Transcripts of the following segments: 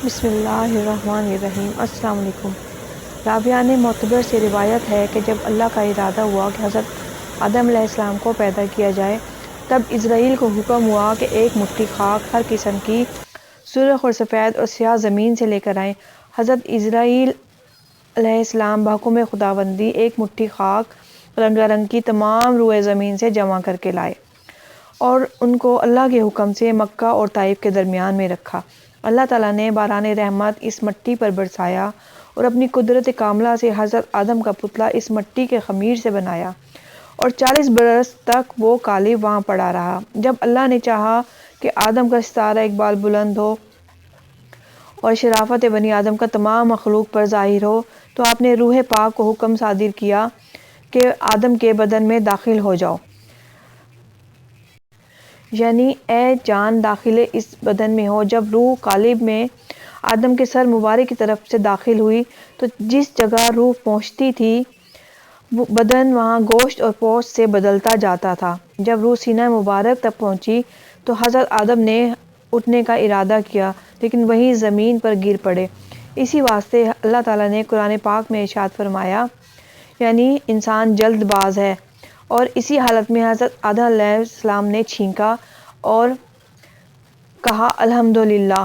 بسم اللہ الرحمن الرحیم۔ السلام علیکم۔ رابعہ نے معتبر سے روایت ہے کہ جب اللہ کا ارادہ ہوا کہ حضرت آدم علیہ السلام کو پیدا کیا جائے، تب اسرائیل کو حکم ہوا کہ ایک مٹھی خاک ہر قسم کی سرخ اور سفید اور سیاہ زمین سے لے کر آئیں۔ حضرت اسرائیل علیہ السلام بحکم خداوندی ایک مٹھی خاک رنگا رنگ کی تمام روئے زمین سے جمع کر کے لائے اور ان کو اللہ کے حکم سے مکہ اور طائف کے درمیان میں رکھا۔ اللہ تعالیٰ نے باران رحمت اس مٹی پر برسایا اور اپنی قدرت کاملہ سے حضرت آدم کا پتلا اس مٹی کے خمیر سے بنایا اور 40 برس تک وہ قالب وہاں پڑا رہا۔ جب اللہ نے چاہا کہ آدم کا ستارہ اقبال بلند ہو اور شرافت بنی آدم کا تمام مخلوق پر ظاہر ہو، تو آپ نے روح پاک کو حکم صادر کیا کہ آدم کے بدن میں داخل ہو جاؤ، یعنی اے جان داخل اس بدن میں ہو۔ جب روح قالب میں آدم کے سر مبارک کی طرف سے داخل ہوئی تو جس جگہ روح پہنچتی تھی بدن وہاں گوشت اور پوست سے بدلتا جاتا تھا۔ جب روح سینہ مبارک تک پہنچی تو حضرت آدم نے اٹھنے کا ارادہ کیا، لیکن وہیں زمین پر گر پڑے۔ اسی واسطے اللہ تعالیٰ نے قرآن پاک میں ارشاد فرمایا، یعنی انسان جلد باز ہے، اور اسی حالت میں حضرت آدم علیہ السلام نے چھینکا اور کہا الحمدللہ،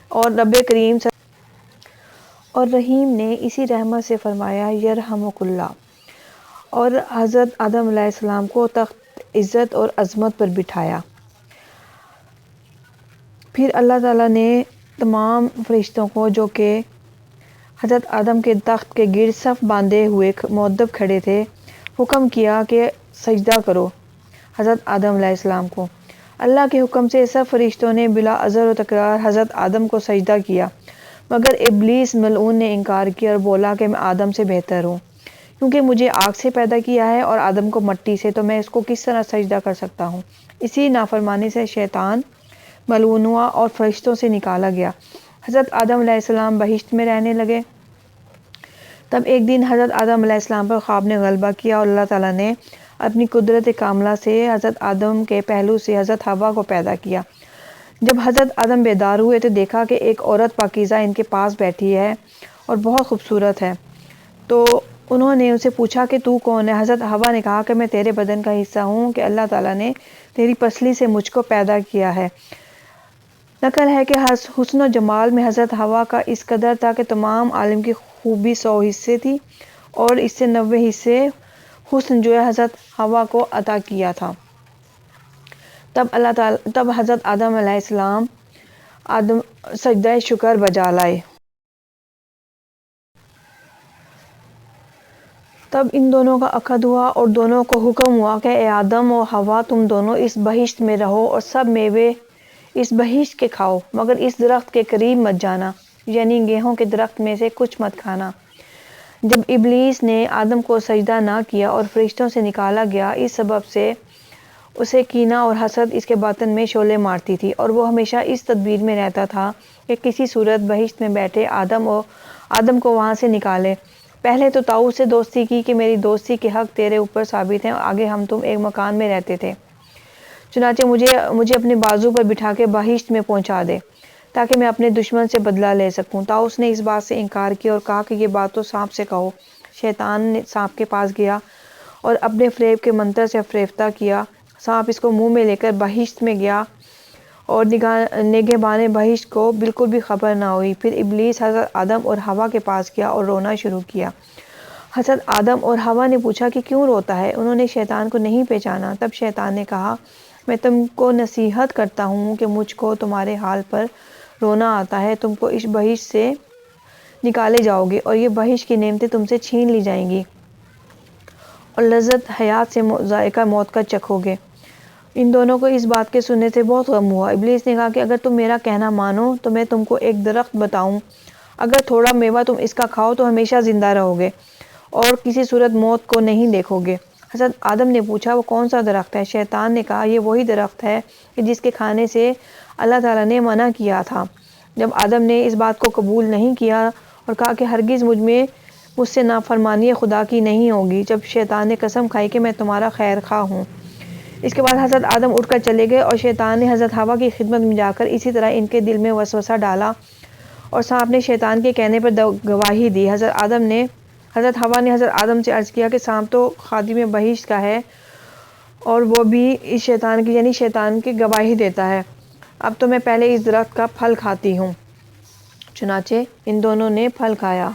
اور رب کریم اور رحیم نے اسی رحمت سے فرمایا یرحمک اللہ، اور حضرت آدم علیہ السلام کو تخت عزت اور عظمت پر بٹھایا۔ پھر اللہ تعالیٰ نے تمام فرشتوں کو جو کہ حضرت آدم کے تخت کے گرد صف باندھے ہوئے مؤدب کھڑے تھے، حکم کیا کہ سجدہ کرو حضرت آدم علیہ السلام کو۔ اللہ کے حکم سے سب فرشتوں نے بلا عذر و تکرار حضرت آدم کو سجدہ کیا، مگر ابلیس ملعون نے انکار کیا اور بولا کہ میں آدم سے بہتر ہوں، کیونکہ مجھے آگ سے پیدا کیا ہے اور آدم کو مٹی سے، تو میں اس کو کس طرح سجدہ کر سکتا ہوں۔ اسی نافرمانی سے شیطان ملعون ہوا اور فرشتوں سے نکالا گیا۔ حضرت آدم علیہ السلام بہشت میں رہنے لگے۔ تب ایک دن حضرت آدم علیہ السلام پر خواب نے غلبہ کیا اور اللہ تعالیٰ نے اپنی قدرت کاملہ سے حضرت آدم کے پہلو سے حضرت حوا کو پیدا کیا۔ جب حضرت آدم بیدار ہوئے تو دیکھا کہ ایک عورت پاکیزہ ان کے پاس بیٹھی ہے اور بہت خوبصورت ہے، تو انہوں نے ان سے پوچھا کہ تو کون ہے؟ حضرت حوا نے کہا کہ میں تیرے بدن کا حصہ ہوں کہ اللہ تعالیٰ نے تیری پسلی سے مجھ کو پیدا کیا ہے۔ نقل ہے کہ حسن و جمال میں حضرت حوا کا اس قدر تھا کہ تمام عالم کی خوبی 100 حصے تھی اور اس سے 90 حصے حسن جو ہے حضرت حوا کو عطا کیا تھا۔ تب حضرت آدم علیہ السلام سجدہ شکر بجا لائے۔ تب ان دونوں کا عقد ہوا اور دونوں کو حکم ہوا کہ اے آدم و حوا، تم دونوں اس بہشت میں رہو اور سب میوے اس بہشت کے کھاؤ، مگر اس درخت کے قریب مت جانا، یعنی گیہوں کے درخت میں سے کچھ مت کھانا۔ جب ابلیس نے آدم کو سجدہ نہ کیا اور فرشتوں سے نکالا گیا، اس سبب سے اسے کینہ اور حسد اس کے باطن میں شعلے مارتی تھی، اور وہ ہمیشہ اس تدبیر میں رہتا تھا کہ کسی صورت بہشت میں بیٹھے آدم کو وہاں سے نکالے۔ پہلے تو طاؤس سے دوستی کی کہ میری دوستی کے حق تیرے اوپر ثابت ہیں، آگے ہم تم ایک مکان میں رہتے تھے، چنانچہ مجھے اپنے بازو پر بٹھا کے بہشت میں پہنچا دے تاکہ میں اپنے دشمن سے بدلہ لے سکوں۔ طاؤس نے اس بات سے انکار کیا اور کہا کہ یہ بات تو سانپ سے کہو۔ شیطان نے سانپ کے پاس گیا اور اپنے فریب کے منتر سے فریفتہ کیا۔ سانپ اس کو منہ میں لے کر بہشت میں گیا اور نگہبان بہشت کو بالکل بھی خبر نہ ہوئی۔ پھر ابلیس حضرت آدم اور حوا کے پاس گیا اور رونا شروع کیا۔ حضرت آدم اور حوا نے پوچھا کہ کیوں روتا ہے؟ انہوں نے شیطان کو نہیں پہچانا۔ تب شیطان نے کہا، میں تم کو نصیحت کرتا ہوں کہ مجھ کو تمہارے حال پر رونا آتا ہے، تم کو اس بہشت سے نکالے جاؤ گے اور یہ بہشت کی نعمتیں تم سے چھین لی جائیں گی اور لذت حیات سے ذائقہ موت کا چکھو گے۔ ان دونوں کو اس بات کے سننے سے بہت غم ہوا۔ ابلیس نے کہا کہ اگر تم میرا کہنا مانو تو میں تم کو ایک درخت بتاؤں، اگر تھوڑا میوہ تم اس کا کھاؤ تو ہمیشہ زندہ رہو گے اور کسی صورت موت کو نہیں دیکھو گے۔ حضرت آدم نے پوچھا، وہ کون سا درخت ہے؟ شیطان نے کہا، یہ وہی درخت ہے کہ جس کے کھانے سے اللہ تعالیٰ نے منع کیا تھا۔ جب آدم نے اس بات کو قبول نہیں کیا اور کہا کہ ہرگز مجھ سے نافرمانی خدا کی نہیں ہوگی، جب شیطان نے قسم کھائی کہ میں تمہارا خیر خواہ ہوں۔ اس کے بعد حضرت آدم اٹھ کر چلے گئے اور شیطان نے حضرت حوا کی خدمت میں جا کر اسی طرح ان کے دل میں وسوسہ ڈالا اور سانپ نے شیطان کے کہنے پر گواہی دی۔ حضرت حوا نے حضرت آدم سے عرض کیا کہ سانپ تو خادم بہشت کا ہے اور وہ بھی اس شیطان کی یعنی شیطان کی گواہی دیتا ہے، اب تو میں پہلے اس درخت کا پھل کھاتی ہوں۔ چنانچہ ان دونوں نے پھل کھایا۔